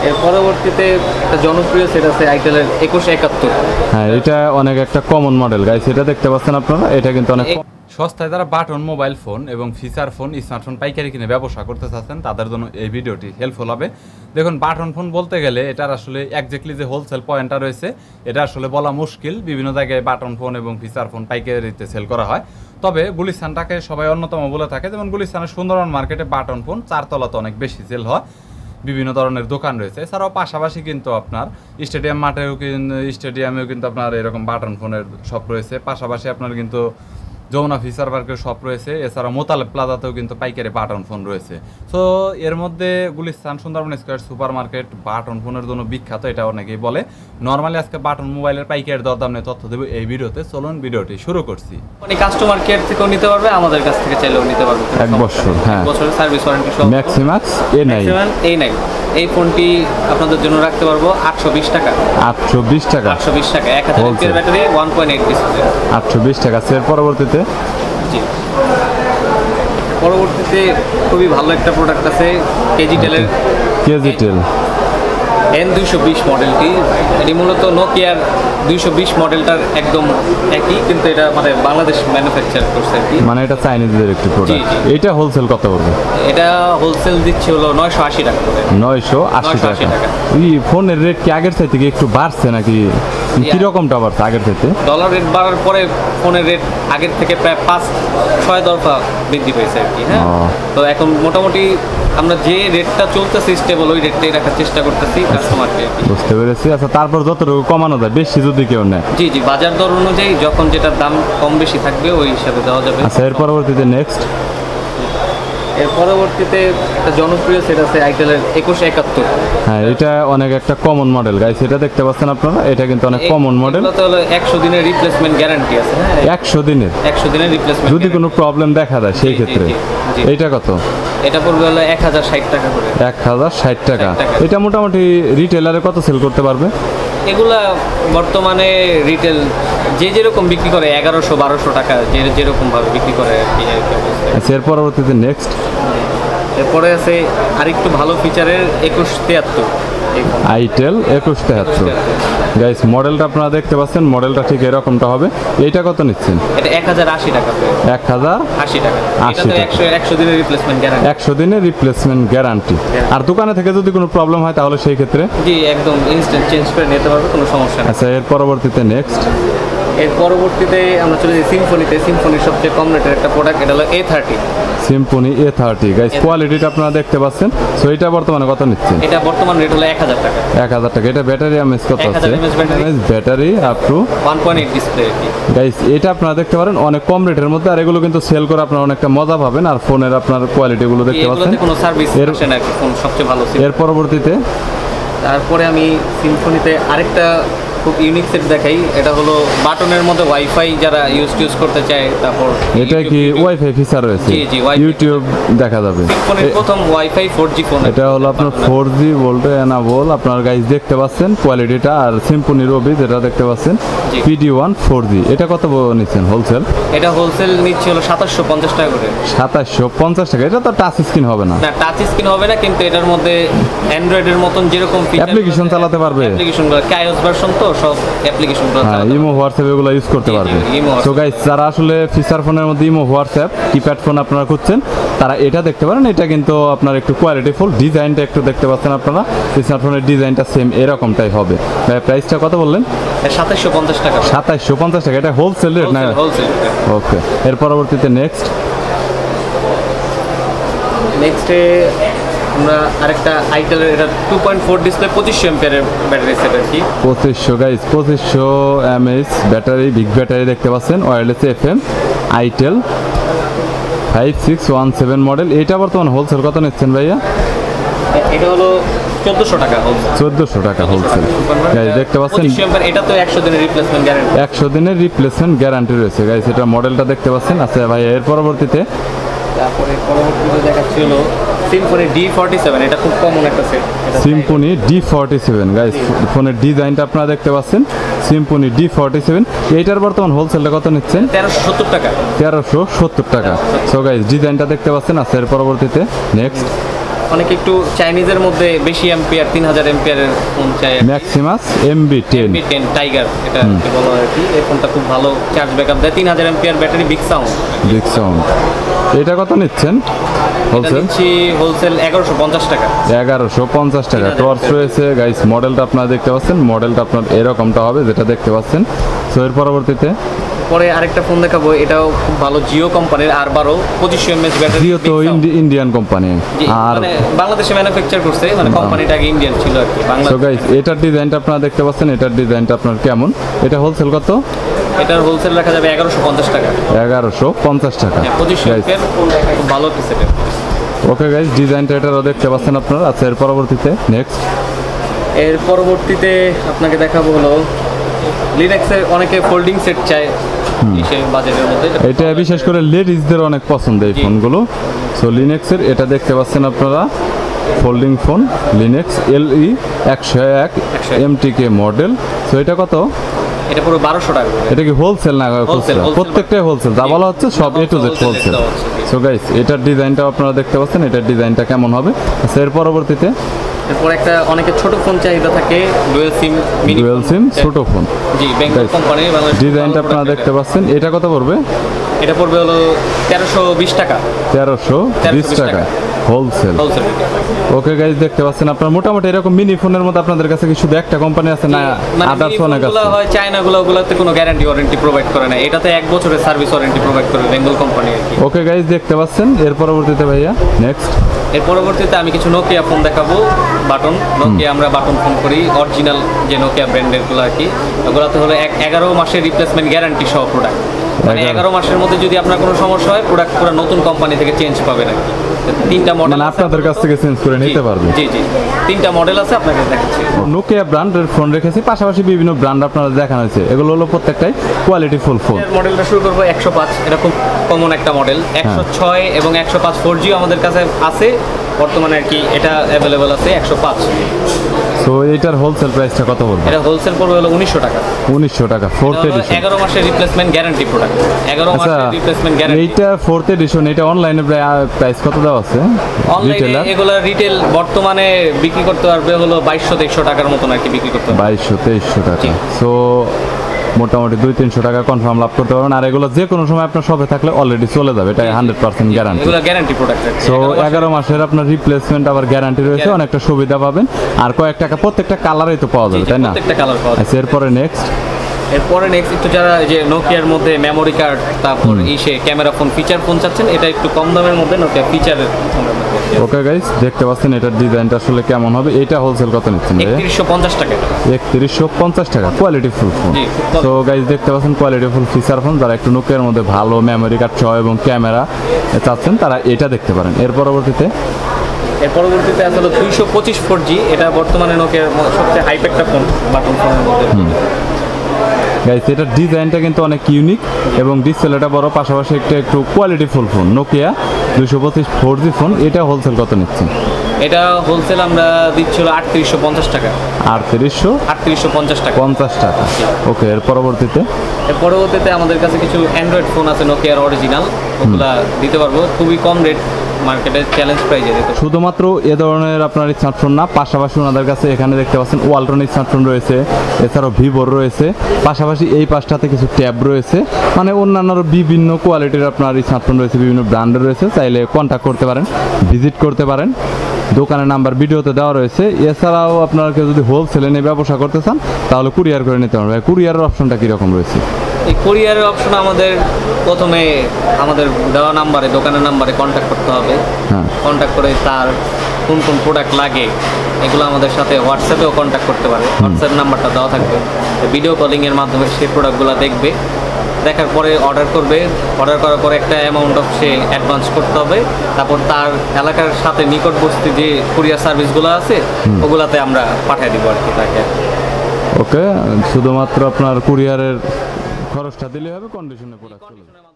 এর পরবর্তীতে একটা জনপ্রিয় সেট আছে আইটেলের 2171। হ্যাঁ, এটা অনেক একটা কমন মডেল গাইস, এটা দেখতে পাচ্ছেন আপনারা, এটা কিন্তু অনেক সস্তায় যারা বাটন মোবাইল ফোন এবং ফিচার ফোন স্মার্টফোন পাইকারি কিনে ব্যবসা করতে চাচ্ছেন তাদের জন্য এই ভিডিওটি হেল্পফুল হবে। দেখুন, বাটন ফোন বলতে গেলে এটার আসলে একজ্যাক্টলি যে হোলসেল পয়েন্টটা রয়েছে এটা আসলে বলা মুশকিল। বিভিন্ন জায়গায় বাটন ফোন এবং ফিচার ফোন পাইকারিতে সেল করা হয়, তবে গুলিস্তানটাকে সবাই অন্যতম বলে থাকে। যেমন গুলিস্তানের সুন্দরবন মার্কেটে বাটন ফোন 4 তলাতে অনেক বেশি সেল হয়, বিভিন্ন ধরনের দোকান রয়েছে। এছাড়াও পাশাপাশি কিন্তু আপনার স্টেডিয়ামেও কিন্তু আপনার এরকম বাটন ফোনের শপ রয়েছে। পাশাপাশি আপনার কিন্তু যমুনা ফিচার পার্কের শপ রয়েছে। এছাড়া মোতালেব প্লাজাতেও কিন্তু পাইকারি বাটন ফোন রয়েছে। সো এর মধ্যে Gulistan Sundarban square super market button ফোনের জন্য বিখ্যাত, এটা অনেকেই বলে। নর্মালি আজকে বাটন মোবাইলের পাইকারি দরদাম নিয়ে তথ্য দেবো এই ভিডিওতে। চলুন ভিডিওটি শুরু করছি। মানে কাস্টমার কেয়ার থেকেও নিতে পারবে, আমাদের কাছ থেকে চাইলেও নিতে পারবে। 1 বছর, হ্যাঁ, বছরের সার্ভিস ওয়ারেন্টি সহ। ম্যাক্সিমাক্স A9 এই ফোনটি আপনাদের জন্য রাখতে পারবো 820 টাকা। 820 টাকা 820 টাকা 1000 mAh ব্যাটারি 1.8 ডিসপ্লে 820 টাকা। এর পরবর্তীতে জি, পরবর্তীতে খুবই ভালো একটা প্রোডাক্ট আছে কেজিটেলের কেজিটেল N220 মডেলটি। এটি মূলত নোকিয়ার 220 মডেলটার একদম একই, কিন্তু এটা মানে বাংলাদেশ ম্যানুফ্যাকচার করছে আর কি। মানে এটা চাইনিজদের একটি প্রোডাক্ট। এটা হোলসেল কত পড়বে? এটা হোলসেল দিচ্ছে হলো 980 টাকা করে। 980 টাকা। এই ফোনের রেট কি আগের চাইতে কি একটু বাড়ছে নাকি কিরকমটা বাড়ছে আগের চাইতে? ডলার রেট বাড়ার পরে ফোনের রেট আগের থেকে প্রায় 5-6 দফা বৃদ্ধি পেয়েছে আর কি। হ্যাঁ, তো এখন মোটামুটি আমরা যে রেটটা চলতেছে স্টেবল, ওই রেটটাই রাখার চেষ্টা করতেছি কাস্টমারকে। বুঝতে পেরেছি। আচ্ছা, তারপর যতটুকু কমানো যায়, বেশি যদি কেউ নেয়? জি জি, বাজার দর অনুযায়ী যখন যেটার দাম কম বেশি থাকবে ওই হিসাবে দেওয়া যাবে। আচ্ছা, এর পরবর্তীতে নেক্সট এর পরবর্তীতে একটা জনপ্রিয় সেট আছে আইটেলের 2171। হ্যাঁ, এটা অনেক একটা কমন মডেল গাইস, এটা দেখতে পাচ্ছেন আপনারা, এটা কিন্তু অনেক কমন মডেল। এটা হলো 100 দিনের রিপ্লেসমেন্ট গ্যারান্টি আছে। হ্যাঁ, 100 দিনের রিপ্লেসমেন্ট যদি কোনো প্রবলেম দেখা দেয় সেই ক্ষেত্রে। এটা কত? এটা পড়বে হলো 1060 টাকা করে। 1060 টাকা। এটা মোটামুটি রিটেলারে কত সেল করতে পারবে? এগুলা বর্তমানে রিটেল যে যেরকম বিক্রি করে 1100-1200 টাকা যেরকম ভাবে বিক্রি করে আর কি। আচ্ছা, এর পরবর্তীতে নেক্সট এরপরে আছে আরেকটু ভালো ফিচারের 2173 আইটেল 2173 গাইস। মডেলটা আপনারা দেখতে পাচ্ছেন, মডেলটা ঠিক এরকমটা হবে। এইটা কত নিচ্ছেন? এটা 1080 টাকা। 1080 টাকা। 100 দিনের রিপ্লেসমেন্ট গ্যারান্টি। 100 দিনের রিপ্লেসমেন্ট গ্যারান্টি। আর দোকানে থেকে যদি কোনো প্রবলেম হয় তাহলে সেই ক্ষেত্রে জি একদম ইনস্ট্যান্ট চেঞ্জ করে নিতে পারবে, কোনো সমস্যা নেই। আচ্ছা, এর পরবর্তীতে নেক্সট এর পরবর্তীতে আমরা চলে যাই সিম্ফনিতে। সিম্ফনির সবচেয়ে কম রেটের একটা প্রোডাক্ট, এটা হলো A30 সিম্ফনি A30 গাইস। কোয়ালিটিটা আপনারা দেখতে পাচ্ছেন। সো এটা বর্তমানে কত নিচ্ছেন? এটা বর্তমান রেট হলো 1000 টাকা। 1000 টাকা। এটা ব্যাটারি এমএস কত আছে? Battery up to 1.8 display guys. এটা আপনারা দেখতে পারেন অনেক কম রেটের মধ্যে, আর এগুলো কিন্তু সেল করে আপনারা অনেকটা মজা পাবেন। আর ফোনের আপনার কোয়ালিটিগুলো দেখতে পাচ্ছেন, কোনো সার্ভিস আসে না কি, ফোন সবচেয়ে ভালো। এর পরবর্তীতে তারপরে আমি সিম্ফনিতে আরেকটা খুব ইউনিক সেট দেখাই। এটা হলো বাটনের মধ্যে ওয়াইফাই যারা ইউজ করতে চায়। তারপর এটা কি ওয়াইফাই ফিচার রয়েছে? জি জি, ইউটিউব দেখা যাবে। সিম্ফনির প্রথম ওয়াইফাই 4G ফোন। এটা হলো আপনার 4G ভোল্টে এনাবল। আপনার গাইস দেখতে পাচ্ছেন কোয়ালিটিটা। আর সিম্ফনি রবি যেটা দেখতে পাচ্ছেন PD1 4G। এটা কত নিচ্ছেন হোলসেল? এটা হোলসেল নিচ্ছে হলো 2750 টাকা করে। 2750 টাকা। এটা তো টাচ স্ক্রিন হবে না? না, টাচ স্ক্রিন হবে না, কিন্তু এটার মধ্যে অ্যান্ড্রয়েডের মতন যেরকম অ্যাপ্লিকেশন চালাতে পারবে। অ্যাপ্লিকেশনগুলো কাইওস ভার্সন তো সব অ্যাপ্লিকেশনগুলো ইমো হোয়াটসঅ্যাপ এগুলো ইউজ করতে পারবে। সো গাইস, যারা আসলে ফিচার ফোনের মধ্যে ইমো হোয়াটসঅ্যাপ কিপ্যাড ফোন আপনারা খুঁজছেন তারা এটা দেখতে পারেন। এটা কিন্তু আপনার একটু কোয়ালিটিফুল, ডিজাইনটা একটু দেখতে পাচ্ছেন আপনারা। স্মার্টফোনের ডিজাইনটা সেম এরকমটাই হবে। প্রাইসটা কত বললেন? 2750 টাকা। 2750 টাকা। এটা হোলসেল রেট না? হোলসেল। ওকে, এর পরবর্তীতে নেক্সটে আমরা আরেকটা আইটেলের, এটা 2.4 ডিসপ্লে 2500 এমপিআরের ব্যাটারি সেট আর কি। 2500 guys, 2500 mAh battery, big battery দেখতে পাচ্ছেন। Wireless FM itel 5617 model. এটা বর্তমান হোলসেল কত নিচ্ছেন ভাইয়া? এটা হলো 1400 টাকা হোলসেল। 1400 টাকা হোলসেল গাইস, দেখতে পাচ্ছেন। এটা তো 100 দিনের রিপ্লেসমেন্ট গ্যারান্টি। 100 দিনের রিপ্লেসমেন্ট গ্যারান্টি রয়েছে গাইস। এটা মডেলটা দেখতে পাচ্ছেন। আচ্ছা ভাই, এর পরবর্তীতে তারপরে দেখাচ্ছি হলো সিম্ফনি D47। এটা খুব কমন একটা সেট। Symphony D47 guys. ফোনের ডিজাইনটা আপনারা দেখতে পাচ্ছেন। সিম্ফনি D47 এইটার বর্তমান হোলসেলটা কত নিচ্ছেন? 1370 টাকা। 1370 টাকা। সো গাইস, ডিজাইনটা দেখতে পাচ্ছেন। আচ্ছা, এর পরবর্তীতে নেক্সট অনেকে একটু চাইনিজের মধ্যে বেশি এম্পিয়ার 3000 এম্পিয়ারের ফোন চাই। ম্যাক্সিমাস MB10 MB10 টাইগার এটা কি বলা হয় আর কি, এই ফোনটা খুব ভালো চার্জ ব্যাকআপ দেয়, 3000 ampere battery, big sound. Big sound. এটা কত নিচ্ছেন এটা হোলসেল? দিচ্ছি হোলসেল 1150 টাকা। 1150 টাকা। টর্চ রয়েছে গাইস, মডেলটা আপনারা দেখতে পাচ্ছেন, মডেলটা আপনার এরকমটা হবে যেটা দেখতে পাচ্ছেন। সো এর পরবর্তীতে পরে আরেকটা ফোন দেখাবো, এটাও খুব ভালো, জিও কোম্পানির, আর 2500 mAh ব্যাটারি। জিও তো ইন্ডিয়ান কোম্পানি, আর মানে বাংলাদেশে ম্যানুফ্যাকচার করছে, মানে কোম্পানিটা আগে ইন্ডিয়ান ছিল আর কি। সো বাংলাদেশ গাইস এটার ডিজাইনটা আপনারা দেখতে পাচ্ছেন, এটার ডিজাইনটা আপনার কেমন? এটা হোলসেল কত? এটার হোলসেল রাখা যাবে 1150 টাকা। 1150 টাকা। 2500 গাইস mAh খুব ভালো একটা সেটআপ। ওকে গাইস, ডিজাইনটা এটারও দেখতে পাচ্ছেন আপনারা। আচ্ছা এর পরবর্তীতে নেক্সট, এর পরবর্তীতে আপনাকে দেখাবো হলো লিনাক্সের অনেকে ফোল্ডিং সেট চায় এই বাজেটের মধ্যে। এটা বিশেষ করে লেডিসদের অনেক পছন্দ এই জি। ফোনগুলো। সো লিনেক্সের এটা দেখতে পাচ্ছেন আপনারা, folding phone Linex LE 101 MTK model. So এটা কত? এটা পুরো 1200 টাকা করে। এটা কি হোলসেল না খুচরা? wholesale প্রত্যেকটাই হোলসেল, যা বলা হচ্ছে সব A to Z Wholesale wholesale. দেওয়া হচ্ছে, জি। সো গাইস এটার ডিজাইনটাও আপনারা দেখতে পাচ্ছেন, এটার ডিজাইনটা কেমন হবে। আচ্ছা এর পরবর্তীতে এরপর একটা অনেকে ছোট ফোন চাহিদা থাকে, dual SIM, mini dual SIM ছোট ফোন। জি, বেঙ্গল Guys, কোম্পানি, বাংলাদেশ। ডিজাইনটা আপনারা দেখতে পাচ্ছেন। এটা কত পড়বে? এটা পড়বে হলো 1320 টাকা 1320 টাকা হোলসেল। হোলসেল। ওকে গাইস দেখতে পাচ্ছেন আপনারা, মোটামুটি এরকম মিনি ফোনের মধ্যে আপনাদের কাছে কি শুধু একটা কোম্পানি আছে না আদার্স অনেক আছে? হয় চায়নাগুলো, ওগুলোতে কোনো গ্যারান্টি ওয়ারেন্টি প্রোভাইড করে না, এটাতে 1 বছরের সার্ভিস ওয়ারেন্টি প্রোভাইড করে বেঙ্গল কোম্পানি আর কি। ওকে গাইস দেখতে পাচ্ছেন। এর পরবর্তীতে ভাইয়া নেক্সট, এর পরবর্তীতে আমি কিছু নোকিয়া ফোন দেখাবো, বাটন নোকিয়া, আমরা বাটন ফোন করি, অরিজিনাল যে নোকিয়া ব্র্যান্ডের গুলো আর কি। ওগুলোতে হলো 11 মাসের রিপ্লেসমেন্ট গ্যারান্টি সহ প্রোডাক্ট, মানে 11 মাসের মধ্যে যদি আপনার কোনো সমস্যা হয়, প্রোডাক্ট পুরো নতুন কোম্পানি থেকে চেঞ্জ পাবেন আর কি। 3টা মডেল মানে আপনাদের কাছ থেকে চেঞ্জ করে নিতে পারবে। জি জি, 3টা মডেল আছে, আপনাকে দেখাচ্ছি। নোকিয়া ব্র্যান্ডের ফোন রেখেছি, পাশাপাশি বিভিন্ন ব্র্যান্ড আপনারা দেখানো হয়েছে। এগুলো হলো প্রত্যেকটাই কোয়ালিটি ফুল ফোন। মডেলটা শুরু করবো 105, এটা খুব কমন একটা মডেল। 106 এবং 105 4G আমাদের কাছে আছে বর্তমানে আর কি, এটা অ্যাভেলেবল আছে 105। সো এইটার হোলসেল প্রাইসটা কত পড়বে? এটা হোলসেল পড়বে হলো 1900 টাকা। 1900 টাকা, ফোর্থ এডিশন। 11 মাসের রিপ্লেসমেন্ট গ্যারান্টি প্রোডাক্ট, 11 আচ্ছা মাসের রিপ্লেসমেন্ট গ্যারান্টি। এইটা ফোর্থ এডিশন, এটা অনলাইনে প্রাইস কত দেওয়া আছে? অনলাইনে রিটেলার এগুলা রিটেল বর্তমানে বিক্রি করতে পারবে হলো 2200-2300 টাকার মতন আর কি বিক্রি করতে পারবে। 2200-2300 টাকা। জি। সো মোটামুটি 200-300 টাকা কনফার্ম লাভ করতে পারবেন। আর এগুলো যে কোনো সময় আপনার শপে থাকলে অলরেডি চলে যাবে, এটা 100% গ্যারান্টি। এগুলা গ্যারান্টি প্রোডাক্ট। সো 11 মাসের আপনার রিপ্লেসমেন্ট আবার গ্যারান্টি রয়েছে, অনেকটা সুবিধা পাবেন। আর কয়েক টাকা প্রত্যেকটা কালারই তো পাওয়া যাবে, তাই না? প্রত্যেকটা কালার পাওয়া যায়। আচ্ছা এরপরে নেক্সট, এরপরে নেক্সট একটু যারা যে নোকিয়ার মধ্যে মেমোরি কার্ড, তারপর ইসে ক্যামেরা ফোন, ফিচার ফোন চাচ্ছেন, এটা একটু কম দামের মধ্যে নোকিয়া ফিচারের ফোনের মধ্যে। ওকে গাইস দেখতে পাচ্ছেন এটার ডিজাইনটা আসলে কেমন হবে। এটা হোলসেল কত নিচ্ছেন ভাই? 3150 টাকা। 3150 টাকা, কোয়ালিটি ফুল ফোন। জি, খুব ভালো। তো গাইস দেখতে পাচ্ছেন কোয়ালিটি ফুল ফিচার ফোন, যারা একটু নোকিয়ার মধ্যে ভালো মেমোরি কার্ড সহ এবং ক্যামেরা চাচ্ছেন তারা এটা দেখতে পারেন। এর পরবর্তীতে এর পরবর্তীতে আসলে 225 4G, এটা বর্তমানে নোকিয়ার সবচেয়ে হাইপ একটা ফোন, বাটন ফোনের মধ্যে। গাইস এটার ডিজাইনটা কিন্তু অনেক ইউনিক এবং ডিসপ্লেটা বড়, পাশাপাশি একটু quality full phone Nokia 225 4G phone. এটা হোলসেল কত নিচ্ছেন? এটা হোলসেল আমরা দিচ্ছিল 3850 টাকা। 3850 টাকা। ওকে এর পরবর্তীতে এর পরবর্তীতে আমাদের কাছে কিছু অ্যান্ড্রয়েড ফোন আছে নোকিয়ার অরিজিনাল, ওগুলা দিতে পারবো খুবই কম রেট, মার্কেটে চ্যালেঞ্জ প্রাইজে দিতে। শুধুমাত্র এ ধরনের আপনার স্মার্টফোন না, পাশাপাশি ওনাদের কাছে এখানে দেখতে পাচ্ছেন ওয়ালটন স্মার্টফোন রয়েছে, এছাড়াও ভিভোর রয়েছে, পাশাপাশি এই পাশটাতে কিছু ট্যাব রয়েছে, মানে অন্যান্য বিভিন্ন কোয়ালিটির আপনার স্মার্টফোন রয়েছে, বিভিন্ন ব্র্যান্ডের রয়েছে। চাইলে কন্ট্যাক্ট করতে পারেন, ভিজিট করতে পারেন। দোকানের নাম্বার ভিডিওতে দেওয়া রয়েছে। এছাড়াও আপনারা কেউ যদি হোলসেলে নিয়ে ব্যবসা করতে চান তাহলে কুরিয়ার করে নিতে পারবেন। কুরিয়ারের অপশনটা কীরকম রয়েছে? এই কোরিয়ারের অপশন আমাদের প্রথমে আমাদের দেওয়া নাম্বারে, দোকানের নাম্বারে কন্ট্যাক্ট করতে হবে। হ্যাঁ, কন্ট্যাক্ট করে তার কোন কোন প্রোডাক্ট লাগে এগুলো আমাদের সাথে হোয়াটসঅ্যাপেও কন্ট্যাক্ট করতে পারে। হোয়াটসঅ্যাপ নাম্বারটা দেওয়া থাকবে, ভিডিও কলিংয়ের মাধ্যমে সেই প্রোডাক্টগুলো দেখবে, দেখার পরে অর্ডার করবে। অর্ডার করার পরে একটা অ্যামাউন্ট অফ সে অ্যাডভান্স করতে হবে। তারপর তার এলাকার সাথে নিকটবর্তী যে কুরিয়ার সার্ভিসগুলো আছে ওগুলাতে আমরা পাঠিয়ে দিব আর কি তাকে। ওকে, শুধুমাত্র আপনার কুরিয়ারের খরচটা দিলে হবে, কন্ডিশনে প্রোডাক্ট চলে যাবে।